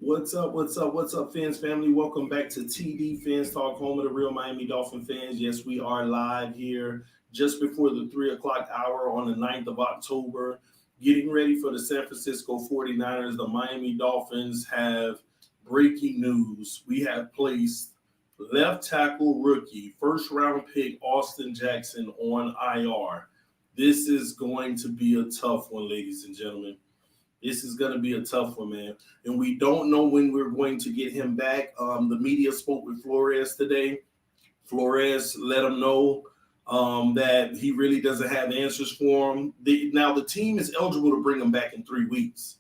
What's up? What's up? What's up, fans family? Welcome back to TD PHINSTALK, home of the real Miami Dolphin fans. Yes, we are live here just before the 3 o'clock hour on the 9th of October, getting ready for the San Francisco 49ers. The Miami Dolphins have breaking news. We have placed left tackle rookie, first round pick Austin Jackson on IR. This is going to be a tough one, ladies and gentlemen. This is going to be a tough one, man. And we don't know when we're going to get him back. The media spoke with Flores today. Flores let him know that he really doesn't have answers for him. Now, the team is eligible to bring him back in 3 weeks.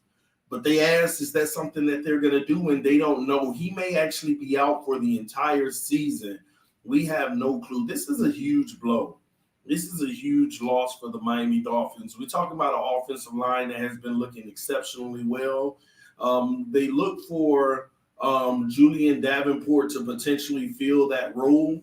But they asked, is that something that they're going to do? And they don't know. He may actually be out for the entire season. We have no clue. This is a huge blow. This is a huge loss for the Miami Dolphins. We're talking about an offensive line that has been looking exceptionally well. They look for Julian Davenport to potentially fill that role.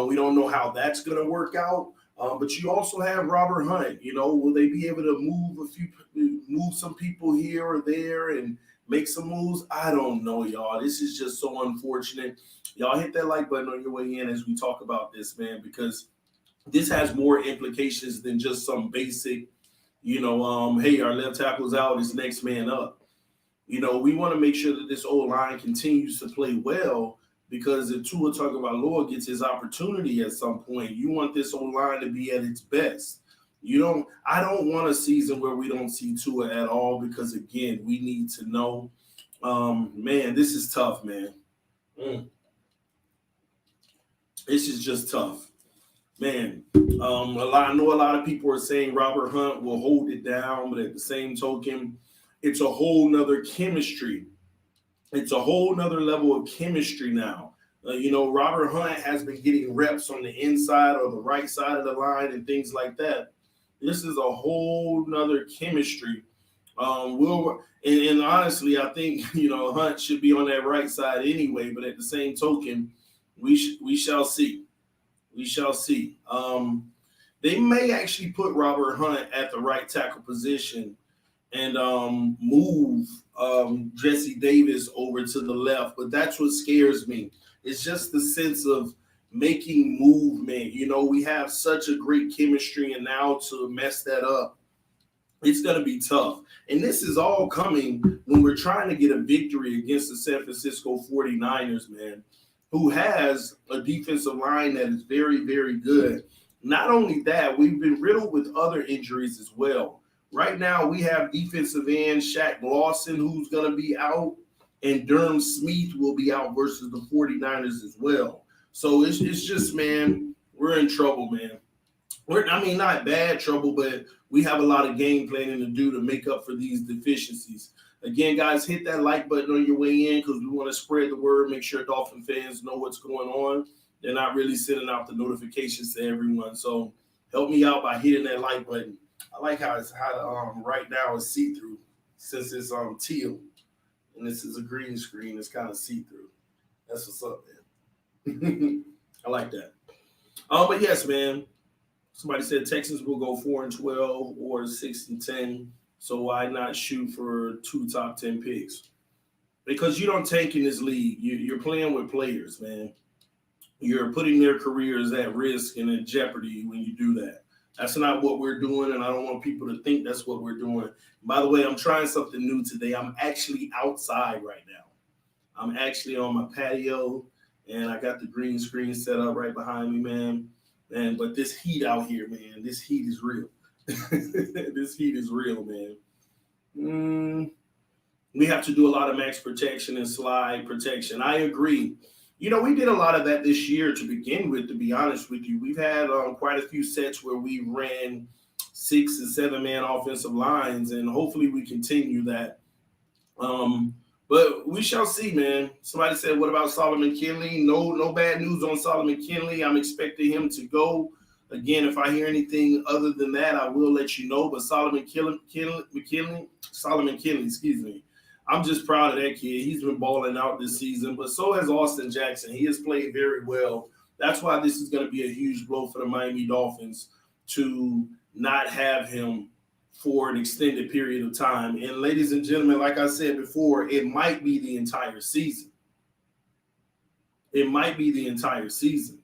We don't know how that's going to work out. But you also have Robert Hunt. You know, will they be able to move some people here or there and make some moves? I don't know, y'all. This is just so unfortunate. Y'all hit that like button on your way in as we talk about this, man, because this has more implications than just some basic, hey, our left tackle's out, is next man up. We want to make sure that this old line continues to play well, because if Tua Tagovailoa gets his opportunity at some point, you want this old line to be at its best. I don't want a season where we don't see Tua at all, because again, we need to know. Man, this is tough, man. This is just tough. Man, I know a lot of people are saying Robert Hunt will hold it down, but at the same token, it's a whole nother chemistry. It's a whole nother level of chemistry now. Robert Hunt has been getting reps on the inside or the right side of the line and things like that. This is a whole nother chemistry. And honestly, I think Hunt should be on that right side anyway. But at the same token, we shall see. We shall see. They may actually put Robert Hunt at the right tackle position and move Jesse Davis over to the left. But that's what scares me. It's just the sense of making movement. We have such a great chemistry, and now to mess that up, it's going to be tough. And this is all coming when we're trying to get a victory against the San Francisco 49ers, man, who has a defensive line that is very, very good. Not only that, we've been riddled with other injuries as well. Right now, we have defensive end Shaq Lawson, who's going to be out, and Durham Smith will be out versus the 49ers as well. So it's just, man, we're in trouble, man. Not bad trouble, but we have a lot of game planning to do to make up for these deficiencies. Again, guys, hit that like button on your way in, because we want to spread the word, make sure Dolphin fans know what's going on. They're not really sending out the notifications to everyone. So help me out by hitting that like button. I like how right now it's see-through, since it's teal and this is a green screen. It's kind of see-through. That's what's up, man. I like that. But yes, man. Somebody said Texans will go 4-12 or 6-10. So why not shoot for 2 top 10 picks? Because you don't tank in this league. You're playing with players, man. You're putting their careers at risk and in jeopardy when you do that. That's not what we're doing, and I don't want people to think that's what we're doing. By the way, I'm trying something new today. I'm actually outside right now. I'm actually on my patio, and I got the green screen set up right behind me, man. But this heat out here, man, this heat is real. This heat is real, man. We have to do a lot of max protection and slide protection. I agree. We did a lot of that this year to begin with, to be honest with you. We've had quite a few sets where we ran 6 and 7 man offensive lines, and hopefully we continue that. But we shall see, man. Somebody said, what about Solomon Kinley? No bad news on Solomon Kinley. I'm expecting him to go. Again, if I hear anything other than that, I will let you know. But Solomon Kinley, excuse me. I'm just proud of that kid. He's been balling out this season, but so has Austin Jackson. He has played very well. That's why this is going to be a huge blow for the Miami Dolphins to not have him for an extended period of time. And ladies and gentlemen, like I said before, it might be the entire season. It might be the entire season.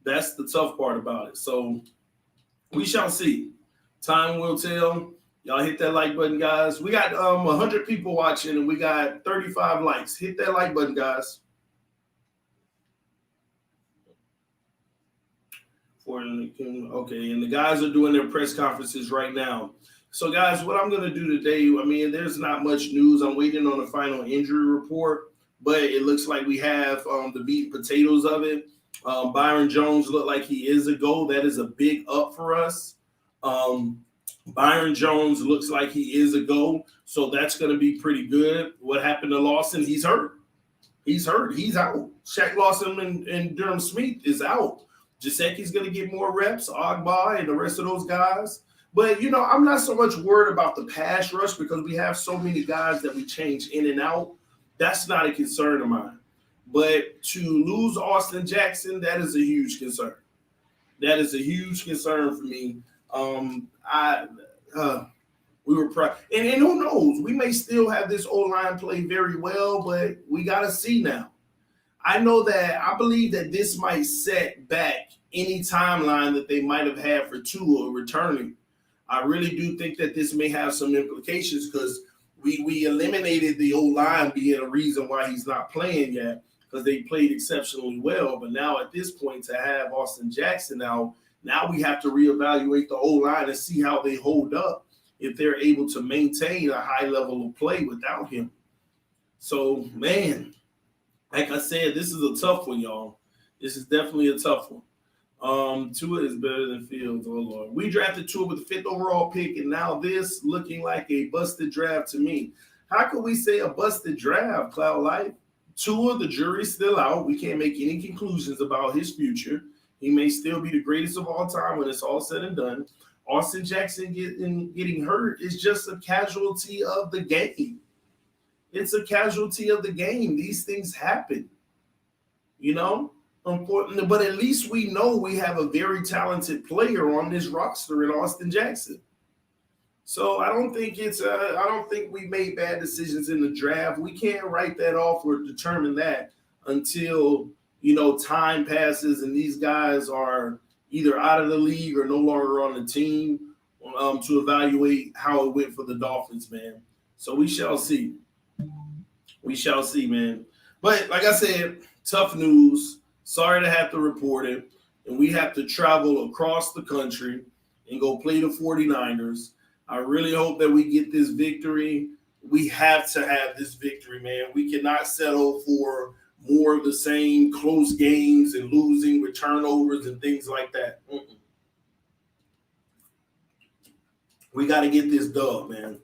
That's the tough part about it. So we shall see. Time will tell. Y'all hit that like button, guys. We got 100 people watching and we got 35 likes. Hit that like button, guys. Okay, and the guys are doing their press conferences right now. So, guys, what I'm going to do today, I mean, there's not much news. I'm waiting on the final injury report, but it looks like we have the meat and potatoes of it. Byron Jones looked like he is a go. That is a big up for us. Byron Jones looks like he is a go, so that's going to be pretty good. What happened to Lawson? He's hurt. He's hurt. He's out. Shaq Lawson and Durham Smith is out. Jasecki's going to get more reps, Ogba and the rest of those guys. But, you know, I'm not so much worried about the pass rush because we have so many guys that we change in and out. That's not a concern of mine. But to lose Austin Jackson, that is a huge concern. That is a huge concern for me. We were proud. And who knows? We may still have this O-line play very well, but we got to see now. I believe that this might set back any timeline that they might have had for Tua returning. I really do think that this may have some implications because we eliminated the O-line being a reason why he's not playing yet because they played exceptionally well. But now at this point to have Austin Jackson now we have to reevaluate the O-line and see how they hold up if they're able to maintain a high level of play without him. So, man, like I said, this is a tough one, y'all. This is definitely a tough one. Tua is better than Fields, oh Lord. We drafted Tua with the 5th overall pick, and now this looking like a busted draft to me. How can we say a busted draft, Cloud Life? Tua, the jury's still out. We can't make any conclusions about his future. He may still be the greatest of all time when it's all said and done. Austin Jackson getting hurt is just a casualty of the game. It's a casualty of the game. These things happen, you know? Unfortunately, but at least we know we have a very talented player on this roster in Austin Jackson. So I don't think we made bad decisions in the draft. We can't write that off or determine that until, you know, time passes and these guys are either out of the league or no longer on the team to evaluate how it went for the Dolphins, man. So we shall see. We shall see, man. But like I said, tough news. Sorry to have to report it. And we have to travel across the country and go play the 49ers. I really hope that we get this victory. We have to have this victory, man. We cannot settle for more of the same close games and losing with turnovers and things like that. We got to get this dub, man.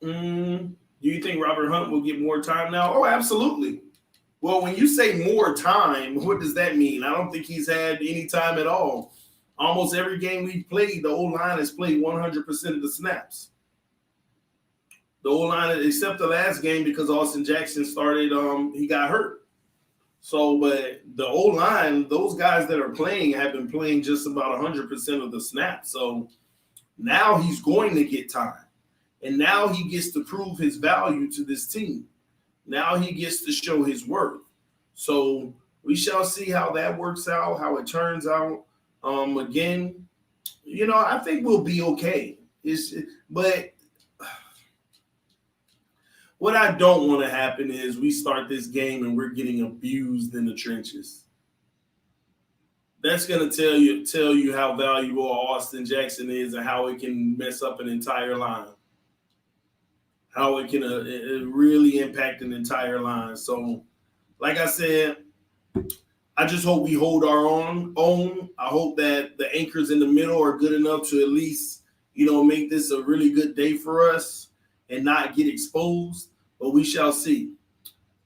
Do you think Robert Hunt will get more time now? Oh, absolutely. Well, when you say more time, what does that mean? I don't think he's had any time at all. Almost every game we've played, the O-line has played 100% of the snaps. The O-line, except the last game because Austin Jackson started, he got hurt. So, but the O-line, those guys that are playing have been playing just about 100% of the snaps. So now he's going to get time. And now he gets to prove his value to this team. Now he gets to show his worth. So we shall see how that works out, how it turns out. Again, you know, I think we'll be okay. But what I don't want to happen is we start this game and we're getting abused in the trenches. That's going to tell you how valuable Austin Jackson is and how it can mess up an entire line. How it can really impact an entire line. So, like I said, I just hope we hold our own. I hope that the anchors in the middle are good enough to at least, you know, make this a really good day for us and not get exposed. But we shall see.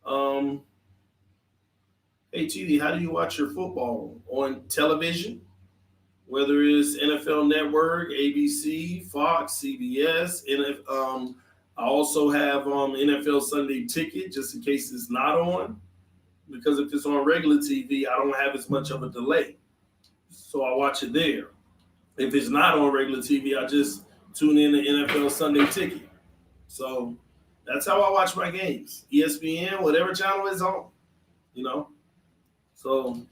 Hey, TD, how do you watch your football? On television? Whether it's NFL Network, ABC, Fox, CBS, I also have NFL Sunday Ticket just in case it's not on. Because if it's on regular TV, I don't have as much of a delay. So I watch it there. If it's not on regular TV, I just tune in to NFL Sunday Ticket. So that's how I watch my games. ESPN, whatever channel is on, you know. So,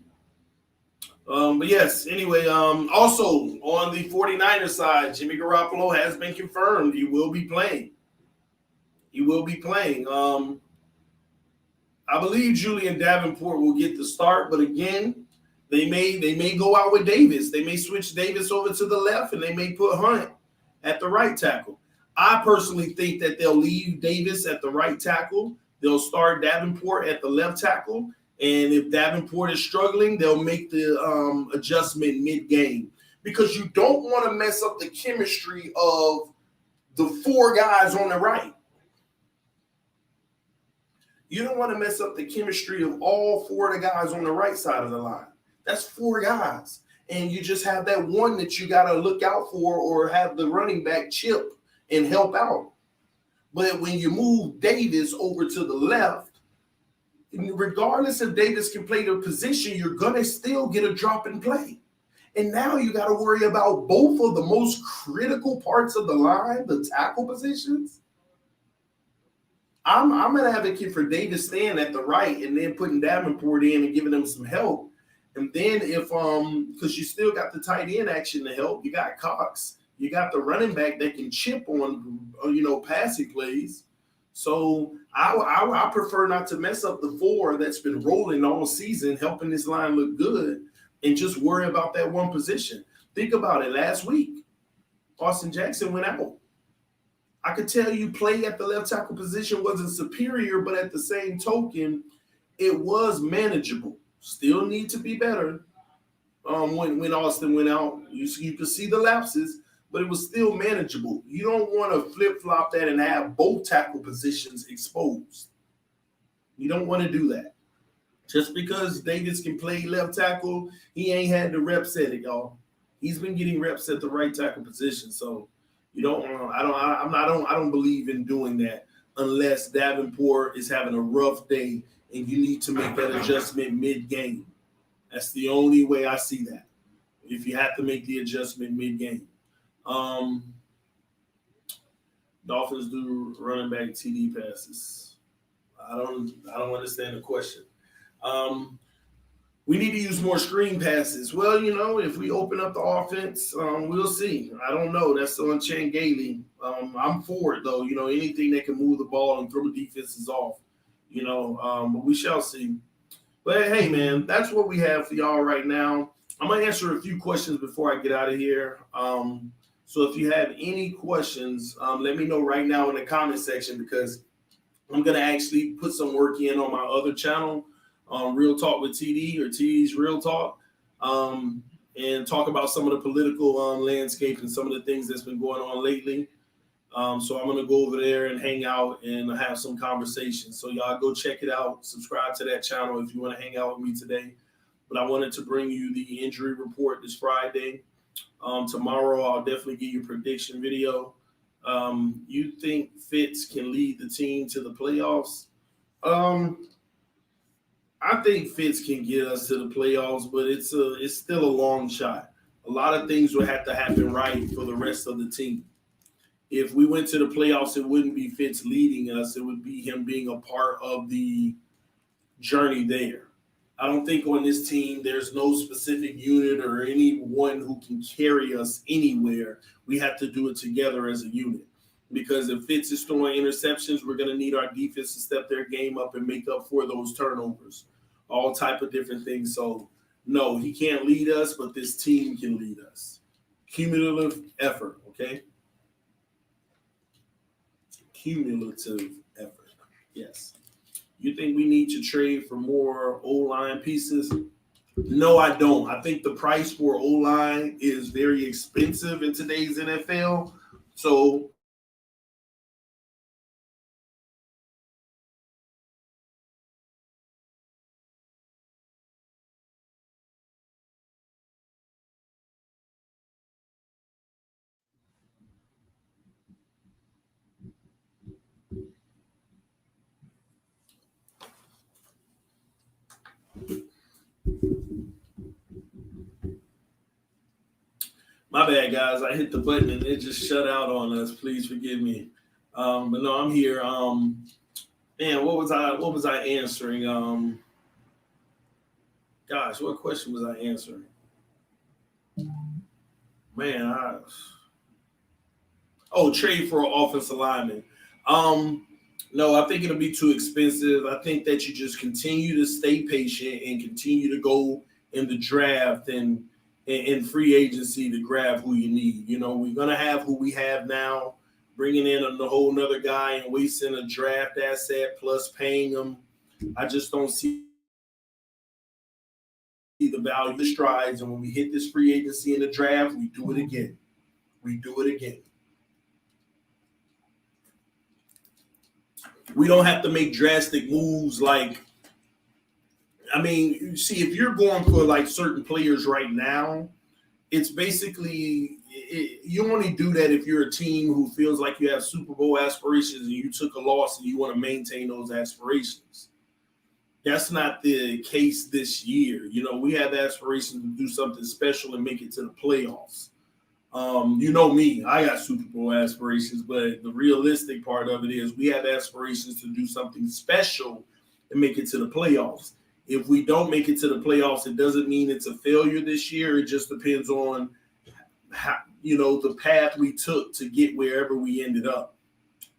but yes, anyway, also on the 49ers side, Jimmy Garoppolo has been confirmed. He will be playing. He will be playing. I believe Julian Davenport will get the start, but again, they may go out with Davis. They may switch Davis over to the left, and they may put Hunt at the right tackle. I personally think that they'll leave Davis at the right tackle. They'll start Davenport at the left tackle, and if Davenport is struggling, they'll make the adjustment mid-game because you don't want to mess up the chemistry of the four guys on the right. You don't want to mess up the chemistry of all four of the guys on the right side of the line. That's four guys. And you just have that one that you got to look out for or have the running back chip and help out. But when you move Davis over to the left, regardless if Davis can play the position, you're going to still get a drop and play. And now you got to worry about both of the most critical parts of the line, the tackle positions. I'm an advocate for Davis staying at the right and then putting Davenport in and giving them some help. And then if because you still got the tight end action to help, you got Cox, you got the running back that can chip on passing plays. So I prefer not to mess up the four that's been rolling all season, helping this line look good, and just worry about that one position. Think about it. Last week, Austin Jackson went out. I could tell you play at the left tackle position wasn't superior, but at the same token, it was manageable. Still need to be better. When Austin went out, you could see the lapses, but it was still manageable. You don't want to flip-flop that and have both tackle positions exposed. You don't want to do that. Just because Davis can play left tackle, he ain't had the reps at it, y'all. He's been getting reps at the right tackle position, so you don't. I don't believe in doing that unless Davenport is having a rough day and you need to make that adjustment mid-game. That's the only way I see that. If you have to make the adjustment mid-game. Dolphins do running back TD passes. I don't understand the question. We need to use more screen passes. Well, if we open up the offense, we'll see. I don't know. That's on Chan Gailey. I'm for it, though. Anything that can move the ball and throw defenses off. But we shall see. But, hey, man, that's what we have for y'all right now. I'm going to answer a few questions before I get out of here. So if you have any questions, let me know right now in the comment section because I'm going to actually put some work in on my other channel, Real Talk with TD or TD's Real Talk, and talk about some of the political landscape and some of the things that's been going on lately. So I'm going to go over there and hang out and have some conversations. So y'all go check it out. Subscribe to that channel if you want to hang out with me today. But I wanted to bring you the injury report this Friday. Tomorrow I'll definitely give you a prediction video. You think Fitz can lead the team to the playoffs? I think Fitz can get us to the playoffs, but it's still a long shot. A lot of things would have to happen right for the rest of the team. If we went to the playoffs, it wouldn't be Fitz leading us. It would be him being a part of the journey there. I don't think on this team there's no specific unit or anyone who can carry us anywhere. We have to do it together as a unit. Because if Fitz is throwing interceptions, we're going to need our defense to step their game up and make up for those turnovers. All type of different things. So, no, he can't lead us, but this team can lead us. Cumulative effort, okay? Cumulative effort, yes. You think we need to trade for more O-line pieces? No, I don't. I think the price for O-line is very expensive in today's NFL. So My bad, guys. I hit the button and it just shut out on us. Please forgive me. But no, I'm here. Man, what was I answering? Gosh, what question was I answering? Man, trade for an offensive lineman. No, I think it'll be too expensive. I think that you just continue to stay patient and continue to go in the draft and in free agency to grab who you need. You know, we're gonna have who we have now. Bringing in a whole nother guy and wasting a draft asset plus paying him, I just don't see the value of the strides. And when we hit this free agency in the draft, we do it again. We do it again. We don't have to make drastic moves like, I mean, see, if you're going for like certain players right now, it's basically, you only do that if you're a team who feels like you have Super Bowl aspirations and you took a loss and you want to maintain those aspirations. That's not the case this year. You know, we have aspirations to do something special and make it to the playoffs. You know me, I got Super Bowl aspirations, but the realistic part of it is we have aspirations to do something special and make it to the playoffs. If we don't make it to the playoffs, it doesn't mean it's a failure this year. It just depends on how, you know, the path we took to get wherever we ended up.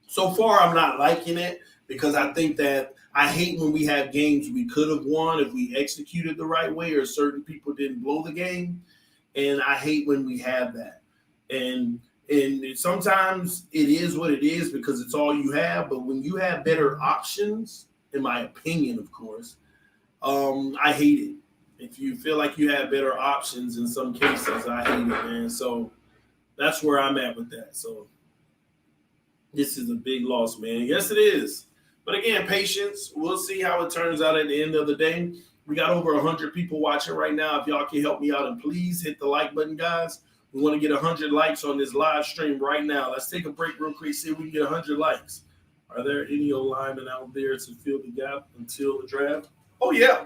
So far, I'm not liking it because I think that I hate when we have games we could have won if we executed the right way or certain people didn't blow the game. And I hate when we have that. And sometimes it is what it is because it's all you have. But when you have better options, in my opinion, of course, I hate it. If you feel like you have better options in some cases, I hate it, man. So that's where I'm at with that. So this is a big loss, man. Yes, it is. But again, patience. We'll see how it turns out at the end of the day. We got over 100 people watching right now. If y'all can help me out, and please hit the like button, guys. We want to get 100 likes on this live stream right now. Let's take a break real quick, see if we can get 100 likes. Are there any linemen out there to fill the gap until the draft? Oh, yeah.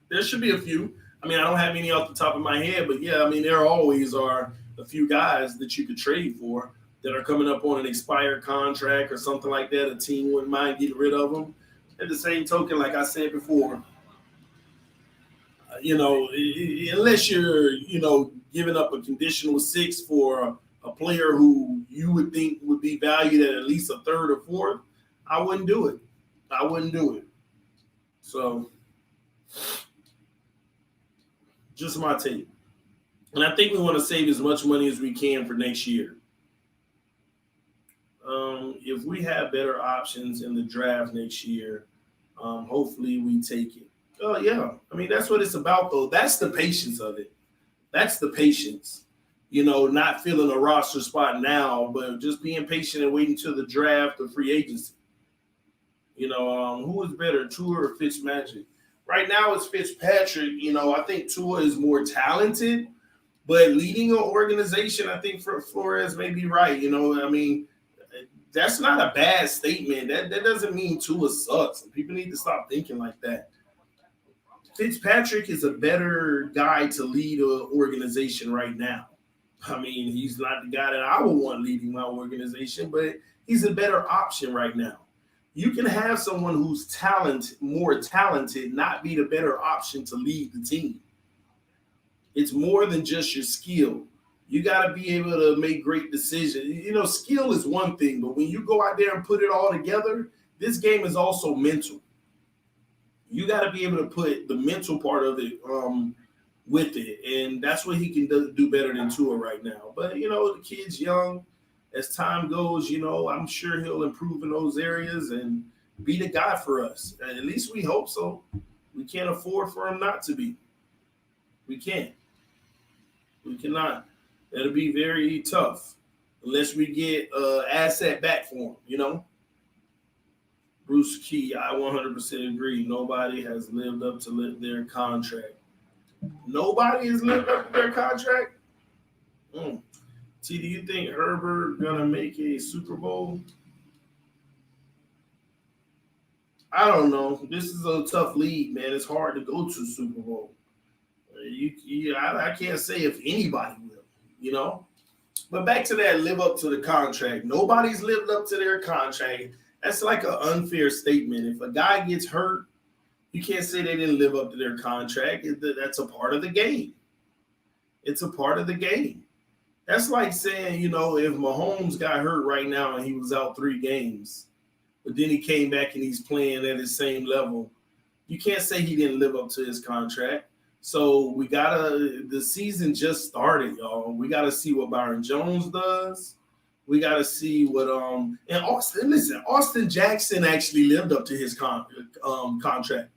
There should be a few. I mean, I don't have any off the top of my head, but yeah, I mean, there always are a few guys that you could trade for that are coming up on an expired contract or something like that. A team wouldn't mind getting rid of them. At the same token, like I said before, you know, unless you're, you know, giving up a conditional 6 for a player who you would think would be valued at least a third or fourth, I wouldn't do it. I wouldn't do it. So just my take. And I think we want to save as much money as we can for next year. If we have better options in the draft next year, hopefully we take it. Oh, yeah. I mean, that's what it's about, though. That's the patience of it. That's the patience. You know, not filling a roster spot now, but just being patient and waiting till the draft or free agency. You know, who is better, Tua or Fitzmagic? Right now it's Fitzpatrick. You know, I think Tua is more talented, but leading an organization, I think for Flores may be right. You know, I mean, that's not a bad statement. That doesn't mean Tua sucks. People need to stop thinking like that. Fitzpatrick is a better guy to lead an organization right now. I mean, he's not the guy that I would want leading my organization, but he's a better option right now. You can have someone who's more talented, not be the better option to lead the team. It's more than just your skill. You got to be able to make great decisions. You know, skill is one thing, but when you go out there and put it all together, this game is also mental. You got to be able to put the mental part of it with it, and that's what he can do better than Tua right now. But, you know, the kid's young. As time goes, you know, I'm sure he'll improve in those areas and be the guy for us. At least we hope so. We can't afford for him not to be. We can't. We cannot. It'll be very tough unless we get asset back for him, you know. Bruce Key, I 100% agree. Nobody has lived up to their contract. Nobody has lived up to their contract? T, do you think Herbert gonna make a Super Bowl? I don't know. This is a tough league, man. It's hard to go to Super Bowl. I can't say if anybody will. you know. But back to that, live up to the contract. Nobody's lived up to their contract. That's like an unfair statement. If a guy gets hurt, you can't say they didn't live up to their contract. That's a part of the game. It's a part of the game. That's like saying, if Mahomes got hurt right now and he was out 3 games, but then he came back and he's playing at his same level, you can't say he didn't live up to his contract. So the season just started, y'all. We gotta see what Byron Jones does. We gotta see what and Austin Jackson actually lived up to his contract.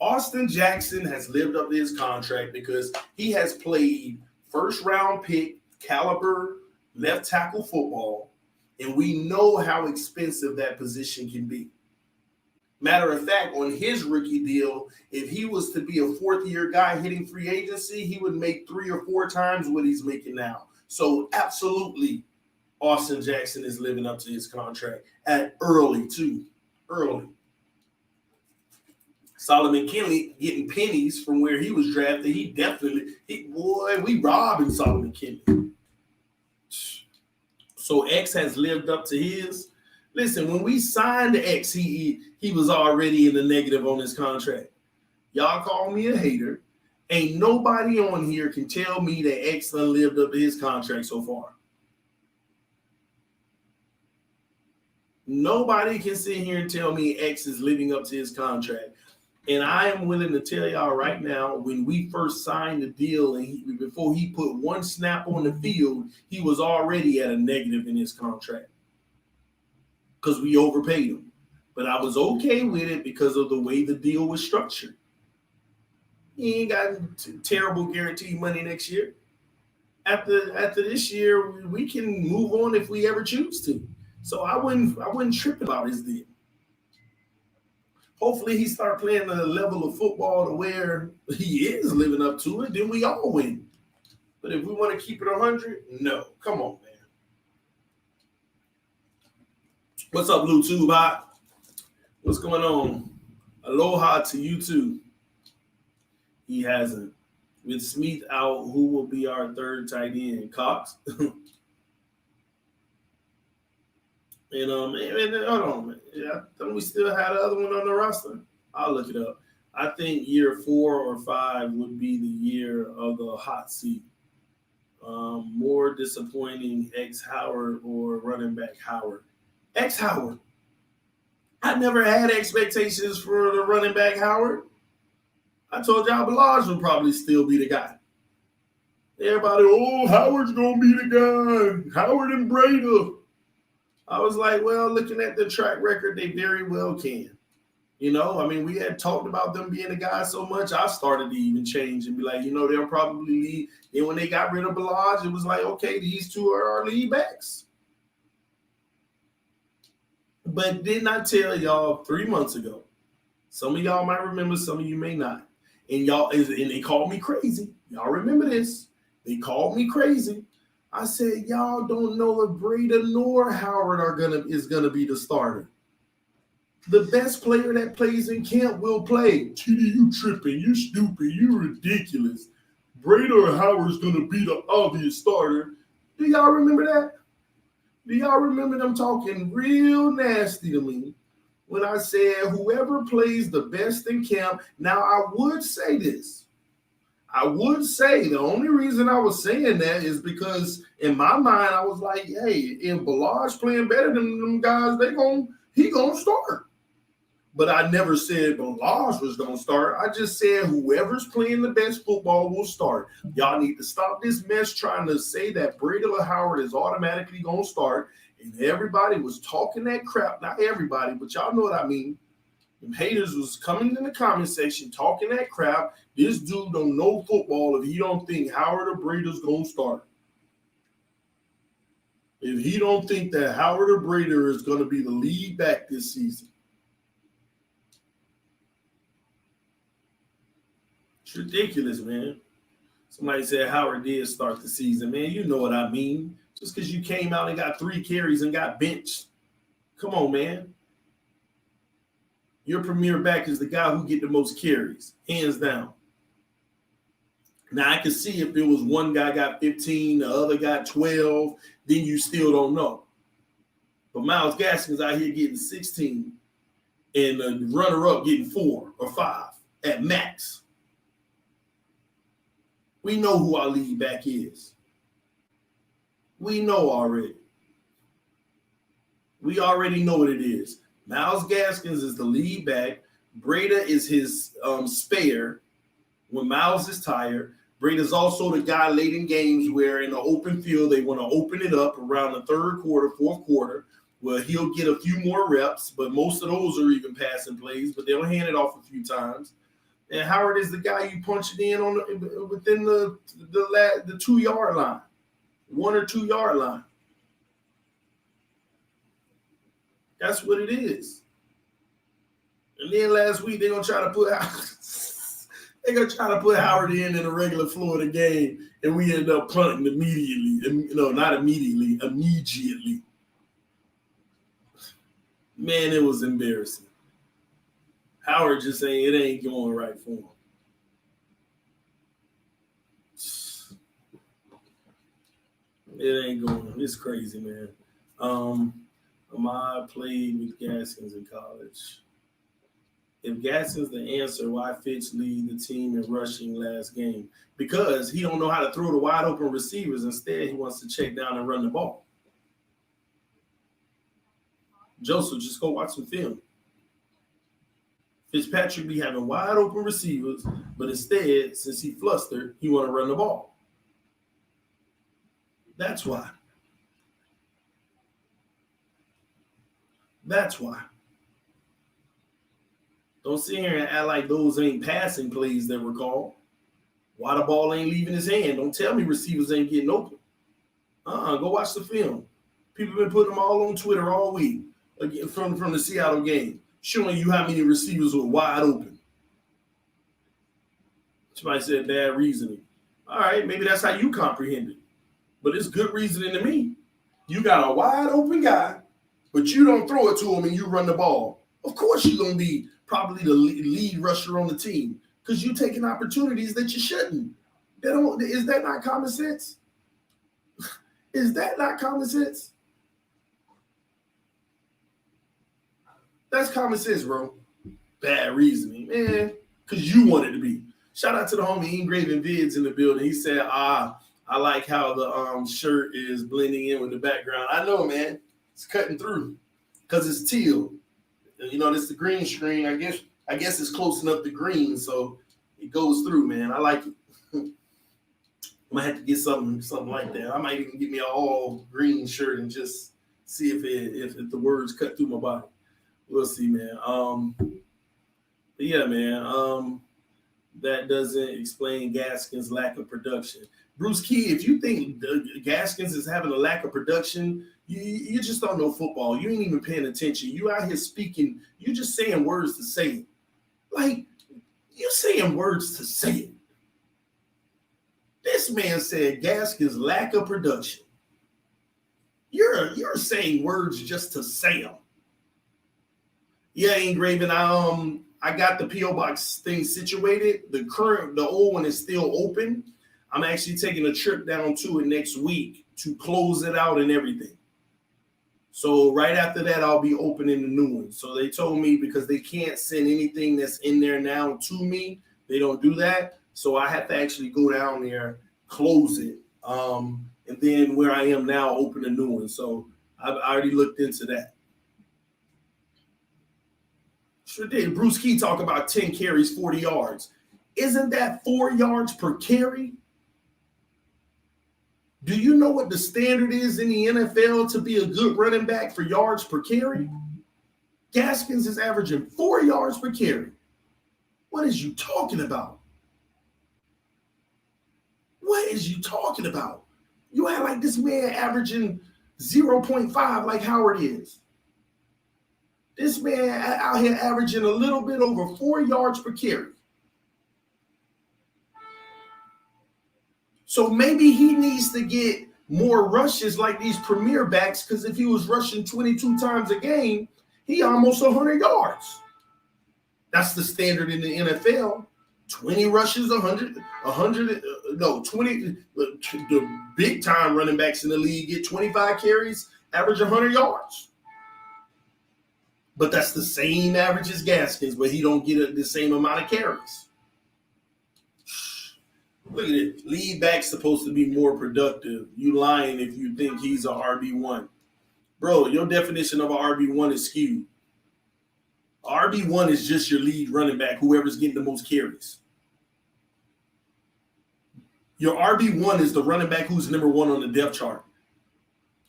Austin Jackson has lived up to his contract because he has played first round pick caliber left tackle football, and we know how expensive that position can be. Matter of fact, on his rookie deal, if he was to be a 4th-year guy hitting free agency, he would make 3 or 4 times what he's making now. So absolutely, Austin Jackson is living up to his contract at early too. Early. Solomon Kinley getting pennies from where he was drafted. We robbing Solomon Kinley. So X has lived up to his. Listen, when we signed X, he was already in the negative on his contract. Y'all call me a hater. Ain't nobody on here can tell me that X done lived up to his contract so far. Nobody can sit here and tell me X is living up to his contract. And I am willing to tell y'all right now, when we first signed the deal and before he put 1 snap on the field, he was already at a negative in his contract because we overpaid him. But I was okay with it because of the way the deal was structured. He ain't got terrible guaranteed money next year. After this year, we can move on if we ever choose to. So I wouldn't trip about his deal. Hopefully he start playing a level of football to where he is living up to it, then we all win. But if we want to keep it 100, no. Come on, man. What's up, Bluetooth Hot? What's going on? Aloha to you too. He hasn't. With Smith out, who will be our 3rd tight end? Cox? And hold on, man. Yeah, don't we still have the other one on the roster? I'll look it up. I think year 4 or 5 would be the year of the hot seat. More disappointing, X Howard or running back Howard. X Howard. I never had expectations for the running back Howard. I told y'all Balaj would probably still be the guy. Everybody, Howard's gonna be the guy. Howard and Breda. I was like, well, looking at the track record, they very well can. We had talked about them being a guy so much, I started to even change and be like, they'll probably lead. And when they got rid of Balaj, it was like, okay, these 2 are our lead backs. But didn't I tell y'all 3 months ago? Some of y'all might remember, some of you may not. And they called me crazy. Y'all remember this? They called me crazy. I said, y'all don't know if Breda nor Howard is gonna be the starter. The best player that plays in camp will play. TD, you tripping, you stupid, you ridiculous. Breda or Howard's gonna be the obvious starter. Do y'all remember that? Do y'all remember them talking real nasty to me when I said whoever plays the best in camp? Now I would say this. I would say the only reason I was saying that is because in my mind I was like, hey, if Balaj playing better than them guys, he gonna start. But I never said Balaj was gonna start. I just said whoever's playing the best football will start. Y'all need to stop this mess trying to say that Breda or Howard is automatically gonna start. And everybody was talking that crap. Not everybody, but y'all know what I mean. Them haters was coming in the comment section talking that crap. This dude don't know football if he don't think Howard or Breda's gonna start. If he don't think that Howard or Breda is gonna be the lead back this season. It's ridiculous, man. Somebody said Howard did start the season. Man, you know what I mean. Just because you came out and got 3 carries and got benched. Come on, man. Your premier back is the guy who get the most carries, hands down. Now, I can see if it was one guy got 15, the other got 12, then you still don't know. But Myles Gaskins out here getting 16 and the runner-up getting 4 or 5 at max. We know who our lead back is. We know already. We already know what it is. Myles Gaskins is the lead back. Breda is his spare when Myles is tired. Breda's also the guy late in games where in the open field, they want to open it up around the third quarter, fourth quarter, where he'll get a few more reps, but most of those are even passing plays, but they'll hand it off a few times. And Howard is the guy you punch it in on within the 2-yard line, 1 or 2 yard line. That's what it is. And then last week they're gonna try to put Howard in a regular Florida game, and we end up punting immediately. No, not immediately, immediately. Man, it was embarrassing. Howard just saying it ain't going right for him. It ain't going. It's crazy, man. Ahmad played with Gaskins in college. If Gaskins the answer, why Fitz lead the team in rushing last game? Because he don't know how to throw the wide open receivers. Instead, he wants to check down and run the ball. Joseph, just go watch some film. Fitzpatrick be having wide open receivers, but instead, since he flustered, he want to run the ball. That's why. That's why. Don't sit here and act like those ain't passing plays that were called. Why the ball ain't leaving his hand? Don't tell me receivers ain't getting open. Go watch the film. People been putting them all on Twitter all week from the Seattle game, showing you how many receivers were wide open. Somebody said bad reasoning. All right, maybe that's how you comprehend it. But it's good reasoning to me. You got a wide open guy, but you don't throw it to him and you run the ball. Of course you're going to be probably the lead rusher on the team because you're taking opportunities that you shouldn't. Is that not common sense? Is that not common sense? That's common sense, bro. Bad reasoning, man, because you want it to be. Shout out to the homie Engraving Vids in the building. He said, I like how the shirt is blending in with the background. I know, man. It's cutting through because it's teal. You know, this is the green screen. I guess it's close enough to green, so it goes through, man. I like it. I might have to get something like that. I might even get me an all green shirt and just see if the words cut through my body. We'll see, man. But yeah, man. That doesn't explain Gaskins' lack of production. Bruce Key, if you think Gaskins is having a lack of production, you just don't know football. You ain't even paying attention. You out here speaking. You just saying words to say it. Like, you're saying words to say it. This man said Gaskins' lack of production. You're saying words just to say them. Yeah, Engraving, I got the P.O. Box thing situated. The old one is still open. I'm actually taking a trip down to it next week to close it out and everything. So right after that, I'll be opening the new one. So they told me because they can't send anything that's in there now to me, they don't do that. So I have to actually go down there, close it, and then where I am now, open a new one. So I've already looked into that. Sure did. Bruce Key talk about 10 carries, 40 yards. Isn't that 4 yards per carry? Do you know what the standard is in the NFL to be a good running back for yards per carry? Gaskins is averaging 4 yards per carry. What is you talking about? What is you talking about? You act like this man averaging 0.5 like Howard is. This man out here averaging a little bit over 4 yards per carry. So maybe he needs to get more rushes like these premier backs, because if he was rushing 22 times a game, he almost 100 yards. That's the standard in the NFL. 20 rushes, 100, 20. The big time running backs in the league get 25 carries, average 100 yards. But that's the same average as Gaskins, but he don't get the same amount of carries. Look at it. Lead back's supposed to be more productive. You lying if you think he's a RB1. Bro, your definition of an RB1 is skewed. RB1 is just your lead running back, whoever's getting the most carries. Your RB1 is the running back who's number one on the depth chart.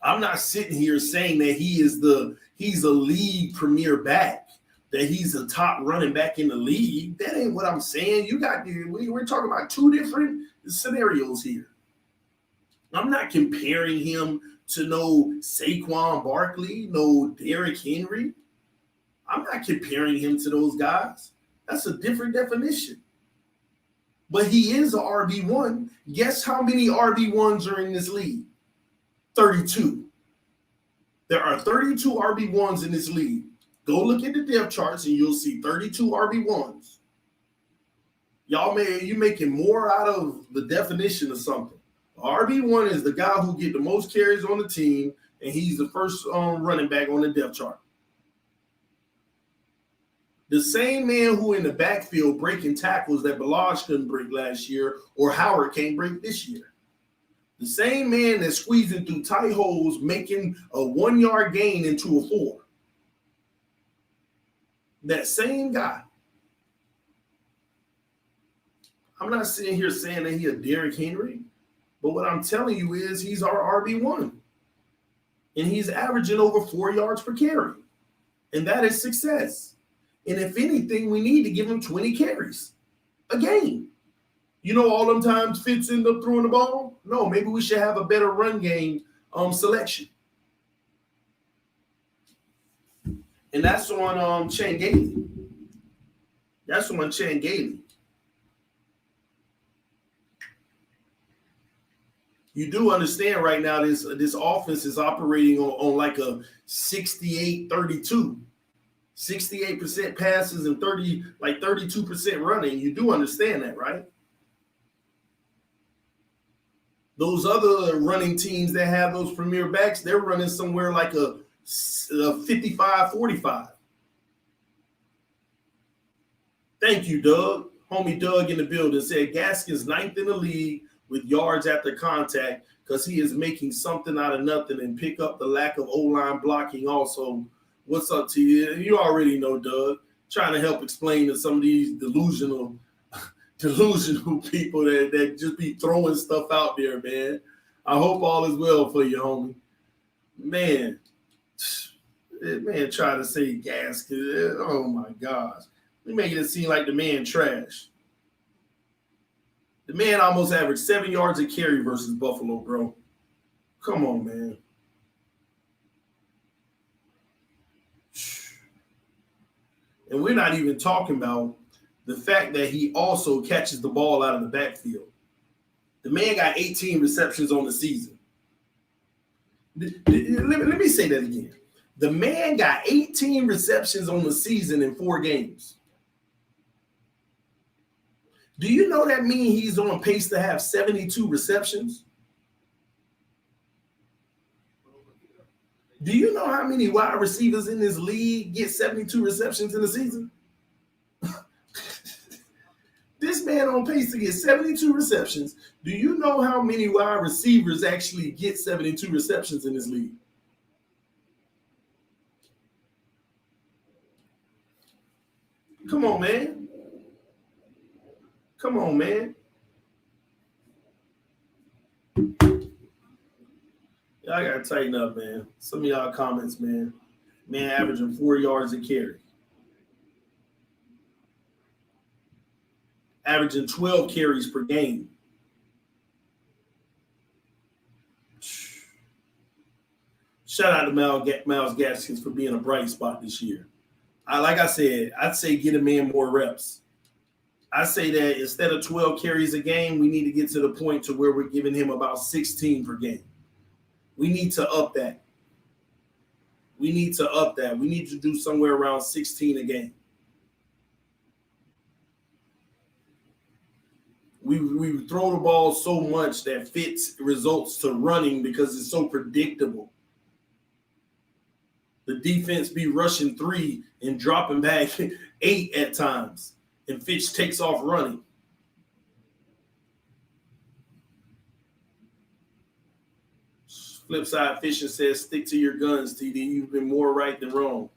I'm not sitting here saying that he's a league premier back, that he's a top running back in the league. That ain't what I'm saying. We're talking about two different scenarios here. I'm not comparing him to no Saquon Barkley, no Derrick Henry. I'm not comparing him to those guys. That's a different definition. But he is an RB1. Guess how many RB1s are in this league? 32. There are 32 RB1s in this league. Go look at the depth charts and you'll see 32 RB1s. You making more out of the definition of something. RB1 is the guy who get the most carries on the team, and he's the first running back on the depth chart. The same man who in the backfield breaking tackles that Balaj couldn't break last year or Howard can't break this year. The same man that's squeezing through tight holes, making a 1 yard gain into a 4. That same guy. I'm not sitting here saying that he's a Derrick Henry, but what I'm telling you is he's our RB1. And he's averaging over 4 yards per carry. And that is success. And if anything, we need to give him 20 carries a game. You know, all them times Fitz end up throwing the ball? No, maybe we should have a better run game selection. And that's on Chan Gailey. That's on Chan Gailey. You do understand right now this offense is operating on like a 68-32. 68% passes and 32% running. You do understand that, right? Those other running teams that have those premier backs, they're running somewhere like a 55-45. Thank you, Doug. Homie Doug in the building said Gaskins 9th in the league with yards after contact because he is making something out of nothing and pick up the lack of O-line blocking also. What's up to you? You already know, Doug. Trying to help explain to some of these delusional people that just be throwing stuff out there, man. I hope all is well for you, homie. Man, trying to say Gaskins. Oh, my gosh. We making it seem like the man trash. The man almost averaged 7 yards a carry versus Buffalo, bro. Come on, man. And we're not even talking about the fact that he also catches the ball out of the backfield. The man got 18 receptions on the season. Let me say that again. The man got 18 receptions on the season in 4 games. Do you know that means he's on pace to have 72 receptions? Do you know how many wide receivers in this league get 72 receptions in the season? This man on pace to get 72 receptions. Do you know how many wide receivers actually get 72 receptions in this league? Come on, man. Come on, man. Y'all got to tighten up, man. Some of y'all comments, man. Man averaging 4 yards a carry. Averaging 12 carries per game. Shout out to Myles Gaskins for being a bright spot this year. Like I said, I'd say get a man more reps. I say that instead of 12 carries a game, we need to get to the point to where we're giving him about 16 per game. We need to up that. We need to do somewhere around 16 a game. we throw the ball so much that Fitz results to running because it's so predictable. The defense be rushing 3 and dropping back 8 at times, and Fitz takes off running. Flip side, Fisher says, stick to your guns, TD. You've been more right than wrong.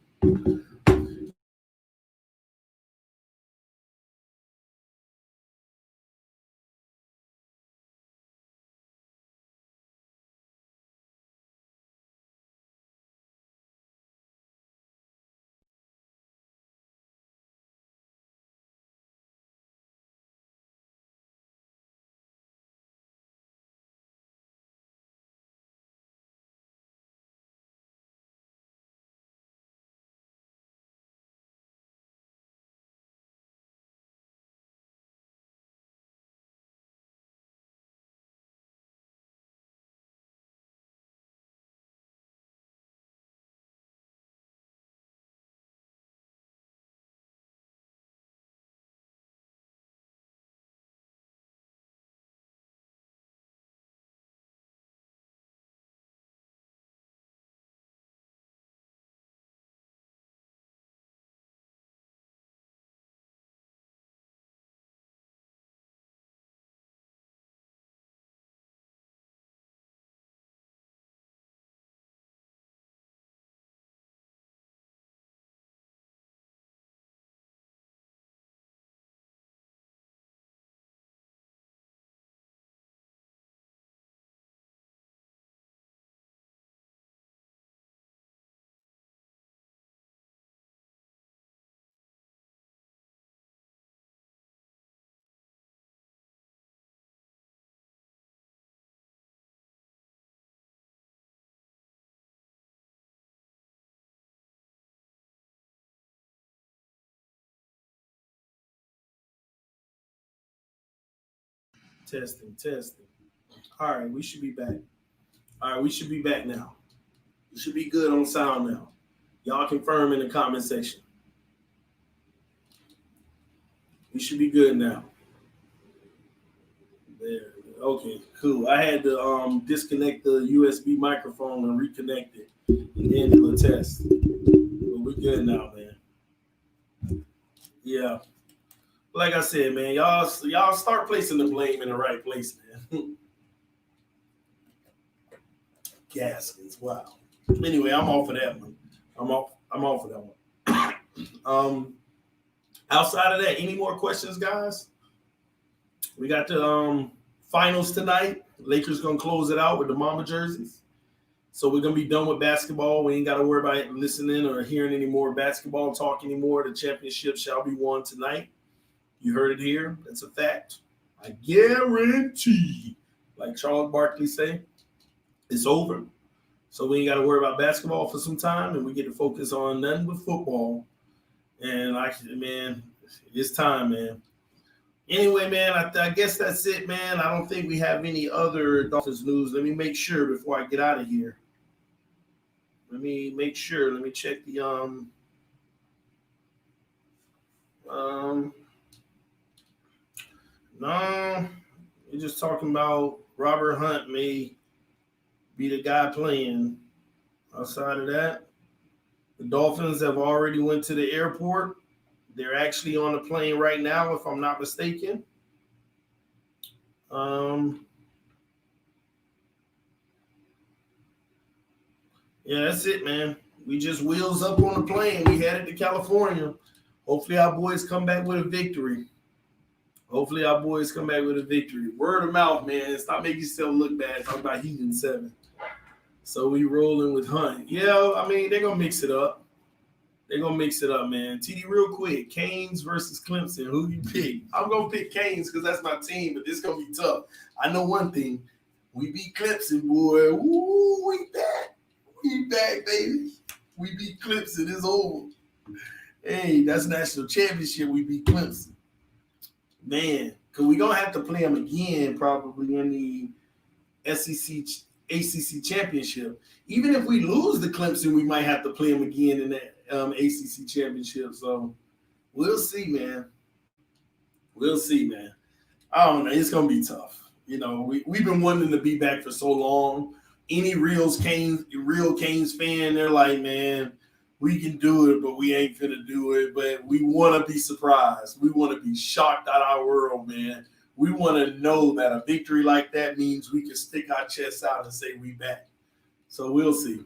Testing. All right, we should be back. All right, we should be back now. We should be good on sound now. Y'all confirm in the comment section. We should be good now. There. Okay, cool. I had to disconnect the USB microphone and reconnect it and then do a test. But we're good now, man. Yeah. Like I said, man, y'all start placing the blame in the right place, man. Gaskins, wow. Anyway, I'm off of that one. I'm off of that one. Outside of that, any more questions, guys? We got the finals tonight. Lakers gonna close it out with the Mamba jerseys. So we're gonna be done with basketball. We ain't gotta worry about listening or hearing any more basketball talk anymore. The championship shall be won tonight. You heard it here. That's a fact. I guarantee, like Charles Barkley say, it's over. So we ain't got to worry about basketball for some time, and we get to focus on nothing but football. And man, it's time, man. Anyway, man, I guess that's it, man. I don't think we have any other Dolphins news. Let me make sure before I get out of here. Let me make sure. Let me check the no, we're just talking about Robert Hunt may be the guy playing. Outside of that, the Dolphins have already went to the airport. They're actually on the plane right now, if I'm not mistaken. Yeah, that's it, man. We just wheels up on the plane. We headed to California. Hopefully our boys come back with a victory. Word of mouth, man. Stop making yourself look bad. Talk about Heathen 7. So we rolling with Hunt. Yeah, I mean, they're going to mix it up. Man. TD, real quick. Canes versus Clemson. Who do you pick? I'm going to pick Canes because that's my team, but this is going to be tough. I know one thing. We beat Clemson, boy. Woo, we back. We back, baby. We beat Clemson. It's over. Hey, that's national championship. We beat Clemson. Man, because we're going to have to play them again probably in the ACC championship. Even if we lose the Clemson, we might have to play them again in that ACC championship. So we'll see, man. I don't know. It's gonna be tough. We've been wanting to be back for so long. Any real Canes fan, they're like, man, we can do it, but we ain't gonna do it. But we want to be surprised. We want to be shocked out our world, man. We want to know that a victory like that means we can stick our chests out and say we back. So we'll see.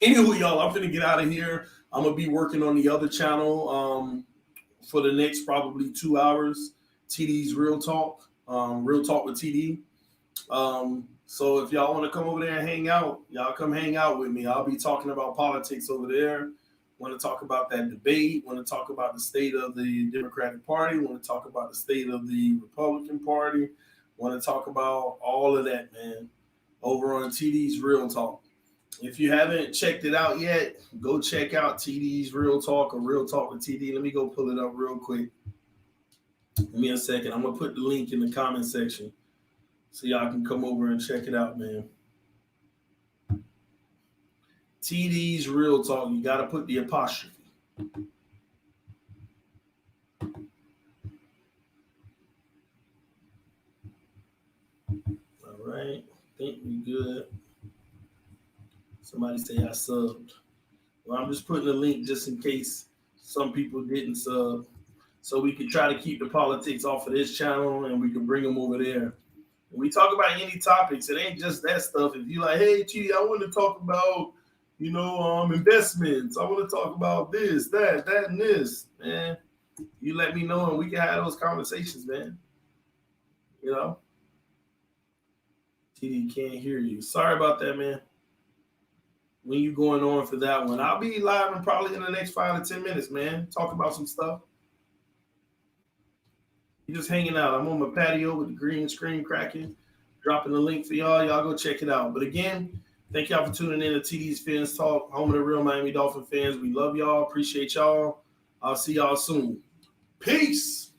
Anywho, y'all, I'm gonna get out of here. I'm gonna be working on the other channel for the next probably 2 hours. TD's Real Talk, Real Talk with TD. So if y'all want to come over there and hang out, y'all come hang out with me. I'll be talking about politics over there. Want to talk about that debate. Want to talk about the state of the Democratic Party. Want to talk about the state of the Republican Party. Want to talk about all of that, man, over on TD's Real Talk. If you haven't checked it out yet, go check out TD's Real Talk or Real Talk with TD. Let me go pull it up real quick. Give me a second. I'm going to put the link in the comment section so y'all can come over and check it out, man. TD's Real Talk. You got to put the apostrophe. All right. I think we good. Somebody say I subbed. Well, I'm just putting a link just in case some people didn't sub, so we can try to keep the politics off of this channel and we can bring them over there. When we talk about any topics, it ain't just that stuff. If you like, hey, T, I want to talk about, investments. I want to talk about this, that, and this, man. You let me know and we can have those conversations, man. TD can't hear you. Sorry about that, man. When you going on for that one, I'll be live and probably in the next 5 to 10 minutes, man. Talk about some stuff. You're just hanging out. I'm on my patio with the green screen cracking, dropping the link for y'all. Y'all go check it out. But again, thank y'all for tuning in to TD's Fins Talk, home of the real Miami Dolphin fans. We love y'all. Appreciate y'all. I'll see y'all soon. Peace.